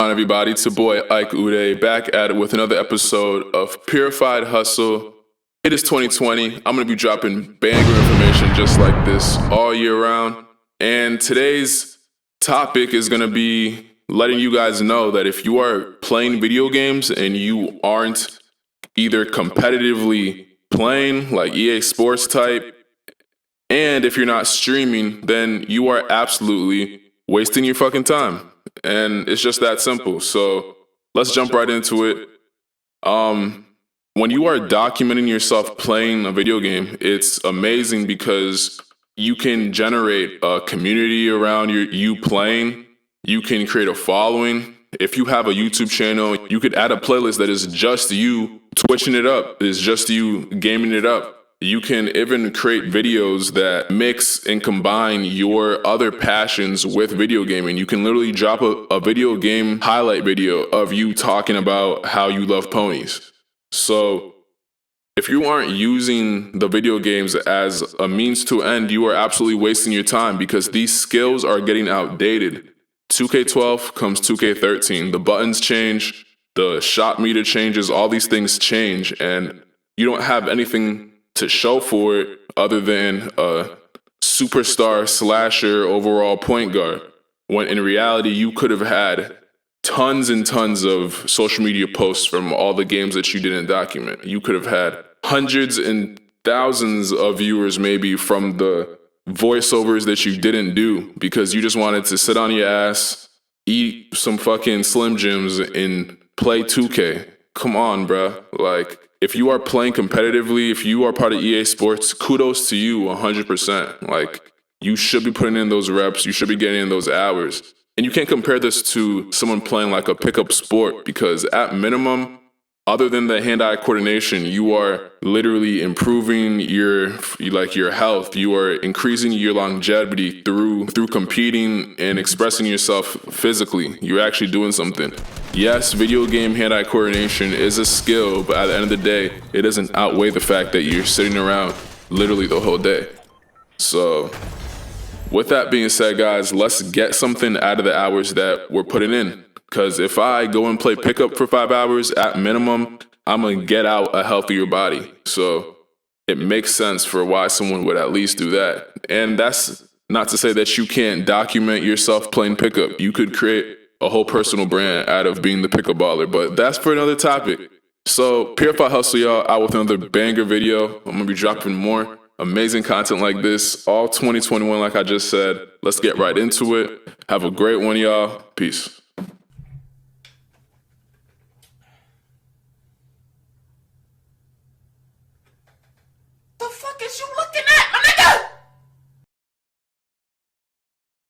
On everybody, it's your boy Ike Uday back at it with another episode of Purified Hustle. It is 2020. I'm going to be dropping banger information just like this all year round. And today's topic is going to be letting you guys know that if you are playing video games and you aren't either competitively playing like EA Sports type, and if you're not streaming, then you are absolutely wasting your fucking time. And it's just that simple. So let's jump right into it. When you are documenting yourself playing a video game, it's amazing because you can generate a community around you playing. You can create a following. If you have a YouTube channel, you could add a playlist that is just you twitching it up, is just you gaming it up. You can even create videos that mix and combine your other passions with video gaming. You can literally drop a video game highlight video of you talking about how you love ponies. So if you aren't using the video games as a means to end, you are absolutely wasting your time because these skills are getting outdated. 2K12 comes 2K13. The buttons change, the shot meter changes, all these things change, and you don't have anything to show for it other than a superstar slasher overall point guard, when in reality you could have had tons and tons of social media posts from all the games that you didn't document. You could have had hundreds and thousands of viewers maybe from the voiceovers that you didn't do because you just wanted to sit on your ass, eat some fucking Slim Jims, and play 2K. Come on, bruh. Like, if you are playing competitively, if you are part of EA Sports, kudos to you 100%. Like, you should be putting in those reps. You should be getting in those hours. And you can't compare this to someone playing like a pickup sport because at minimum, other than the hand-eye coordination, you are literally improving your health. You are increasing your longevity through competing and expressing yourself physically. You're actually doing something. Yes, video game hand-eye coordination is a skill, but at the end of the day, it doesn't outweigh the fact that you're sitting around literally the whole day. So, with that being said, guys, let's get something out of the hours that we're putting in. Because if I go and play pickup for 5 hours, at minimum, I'm going to get out a healthier body. So it makes sense for why someone would at least do that. And that's not to say that you can't document yourself playing pickup. You could create a whole personal brand out of being the pickup baller, but that's for another topic. So Purify Hustle, y'all, out with another banger video. I'm going to be dropping more amazing content like this all 2021, like I just said. Let's get right into it. Have a great one, y'all. Peace.